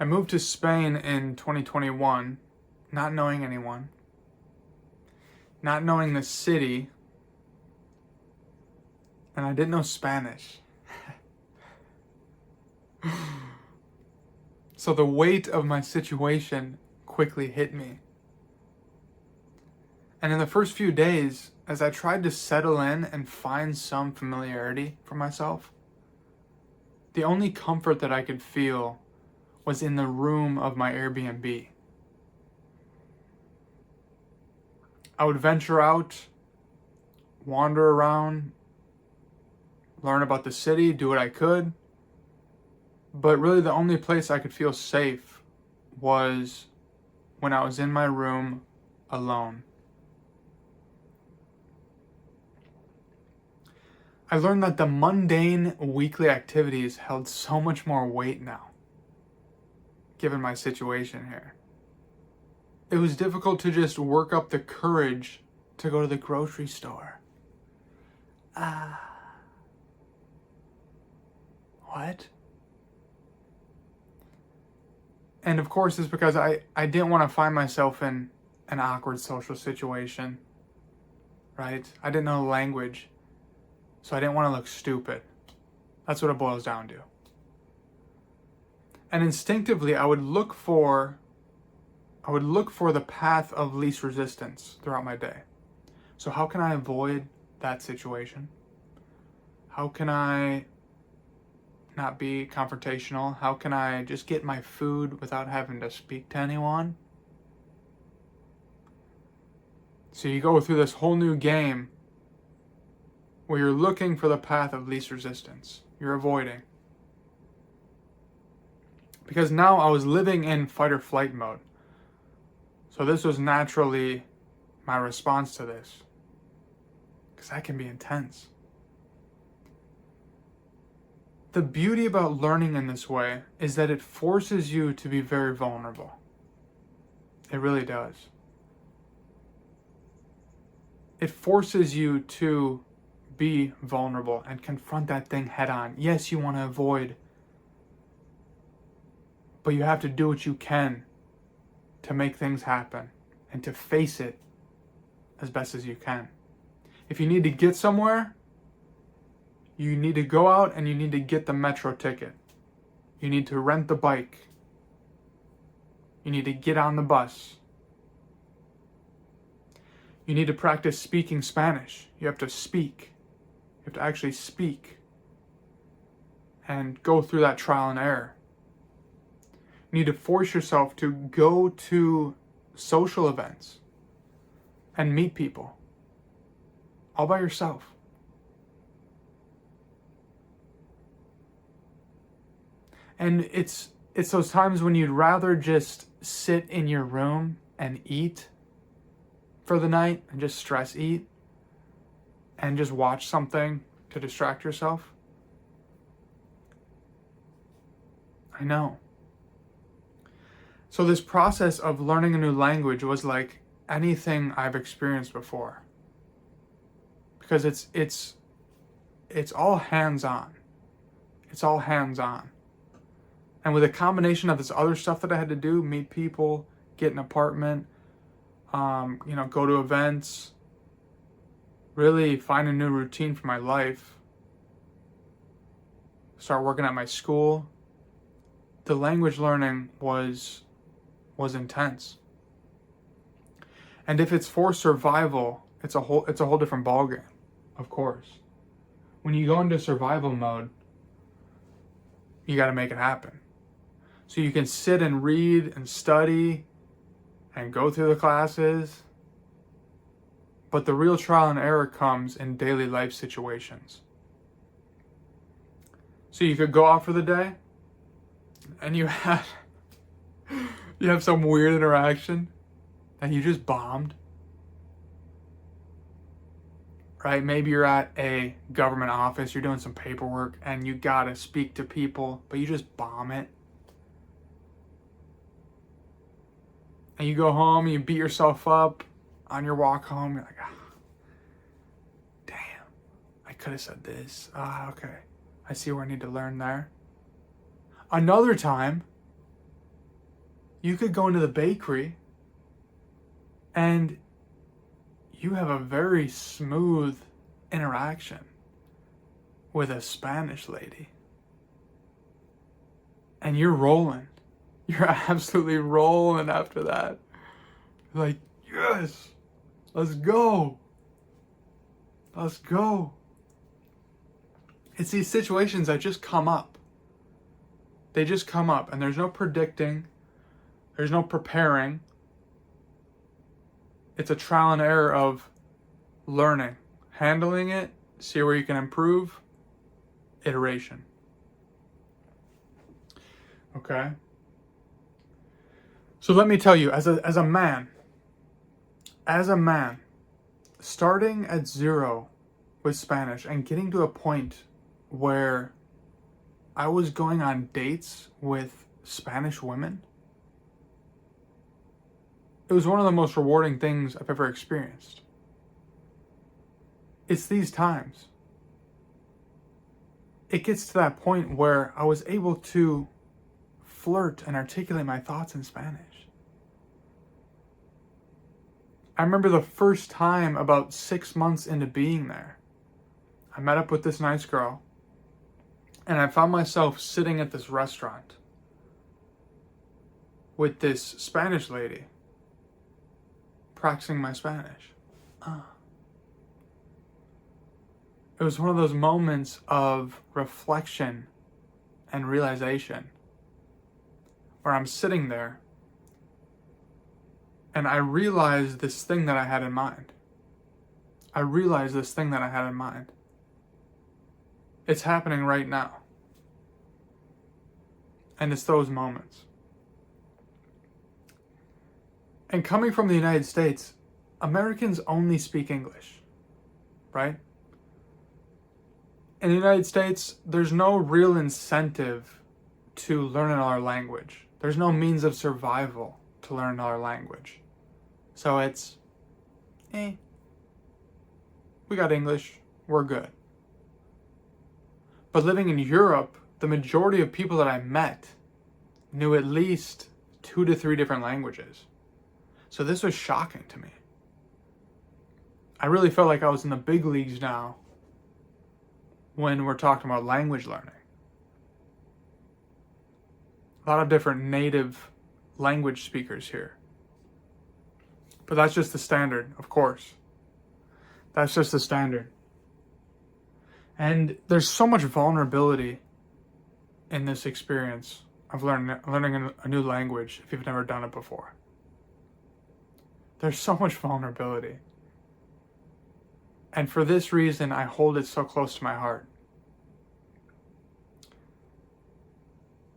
I moved to Spain in 2021, not knowing anyone, not knowing the city, and I didn't know Spanish. So the weight of my situation quickly hit me. And in the first few days, as I tried to settle in and find some familiarity for myself, the only comfort that I could feel was in the room of my Airbnb. I would venture out, wander around, learn about the city, do what I could. But really the only place I could feel safe was when I was in my room alone. I learned that the mundane weekly activities held so much more weight now, given my situation here. It was difficult to just work up the courage to go to the grocery store. What? And of course it's because I didn't want to find myself in an awkward social situation, right? I didn't know the language, so I didn't want to look stupid. That's what it boils down to. And instinctively I would look for the path of least resistance throughout my day. So how can I avoid that situation? How can I not be confrontational? How can I just get my food without having to speak to anyone? So you go through this whole new game where you're looking for the path of least resistance. You're avoiding. Because now I was living in fight or flight mode. So this was naturally my response to this. Because that can be intense. The beauty about learning in this way is that it forces you to be very vulnerable. It really does. It forces you to be vulnerable and confront that thing head on. Yes, you want to avoid, but you have to do what you can to make things happen and to face it as best as you can. If you need to get somewhere, you need to go out and you need to get the metro ticket. You need to rent the bike. You need to get on the bus. You need to practice speaking Spanish. You have to speak. You have to actually speak and go through that trial and error. You need to force yourself to go to social events and meet people all by yourself. And it's those times when you'd rather just sit in your room and eat for the night and just stress eat and just watch something to distract yourself. I know. So this process of learning a new language was like anything I've experienced before. Because it's all hands-on. It's all hands-on. And with a combination of this other stuff that I had to do, meet people, get an apartment, go to events, really find a new routine for my life, start working at my school, the language learning was intense. And if it's for survival, it's a whole different ballgame, of course. When you go into survival mode, you got to make it happen. So you can sit and read and study and go through the classes. But the real trial and error comes in daily life situations. So you could go out for the day and you have some weird interaction and you just bombed. Right? Maybe you're at a government office, you're doing some paperwork and you gotta speak to people, but you just bomb it. And you go home and you beat yourself up on your walk home. You're like, damn, I could have said this. Okay, I see where I need to learn there. Another time, You could go into the bakery and you have a very smooth interaction with a Spanish lady. And you're rolling. You're absolutely rolling after that. Like, yes, let's go. Let's go. It's these situations that just come up. They just come up, and there's no predicting. There's no preparing. It's a trial and error of learning, handling it, see where you can improve, iteration. Okay? So let me tell you, as a man, starting at zero with Spanish and getting to a point where I was going on dates with Spanish women, it was one of the most rewarding things I've ever experienced. It's these times. It gets to that point where I was able to flirt and articulate my thoughts in Spanish. I remember the first time about 6 months into being there, I met up with this nice girl, and I found myself sitting at this restaurant with this Spanish lady practicing my Spanish. It was one of those moments of reflection and realization where I'm sitting there and I realized this thing that I had in mind. It's happening right now. And it's those moments. And coming from the United States, Americans only speak English, right? In the United States, there's no real incentive to learn another language. There's no means of survival to learn another language. So it's, we got English, we're good. But living in Europe, the majority of people that I met knew at least 2 to 3 different languages. So this was shocking to me. I really felt like I was in the big leagues now when we're talking about language learning. A lot of different native language speakers here. But that's just the standard, of course. That's just the standard. And there's so much vulnerability in this experience of learning a new language if you've never done it before. There's so much vulnerability. And for this reason, I hold it so close to my heart.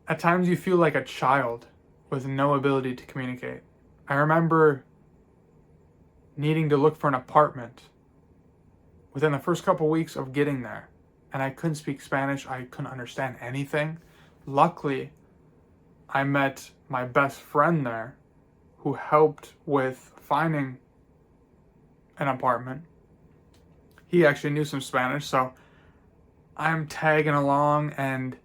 At times you feel like a child with no ability to communicate. I remember needing to look for an apartment within the first couple weeks of getting there. And I couldn't speak Spanish. I couldn't understand anything. Luckily, I met my best friend there who helped with finding an apartment. He actually knew some Spanish, so I'm tagging along and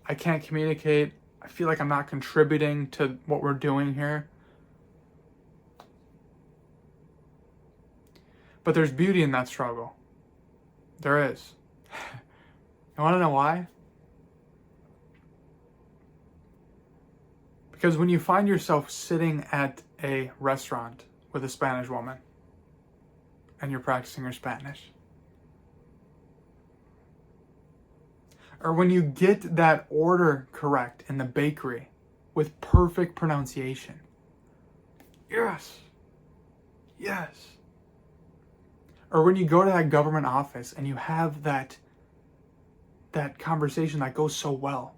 I can't communicate. I feel like I'm not contributing to what we're doing here. But there's beauty in that struggle. There is. You want to know why? Because when you find yourself sitting at a restaurant with a Spanish woman and you're practicing your Spanish, or when you get that order correct in the bakery with perfect pronunciation, yes, or when you go to that government office and you have that conversation that goes so well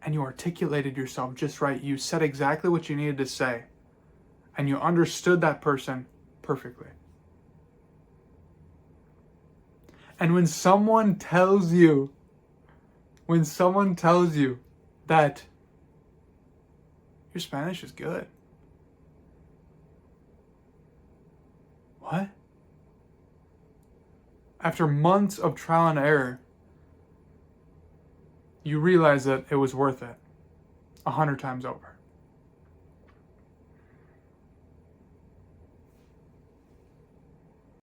and you articulated yourself just right, you said exactly what you needed to say and you understood that person perfectly. And when someone tells you that your Spanish is good, what? After months of trial and error, you realize that it was worth it 100 times over.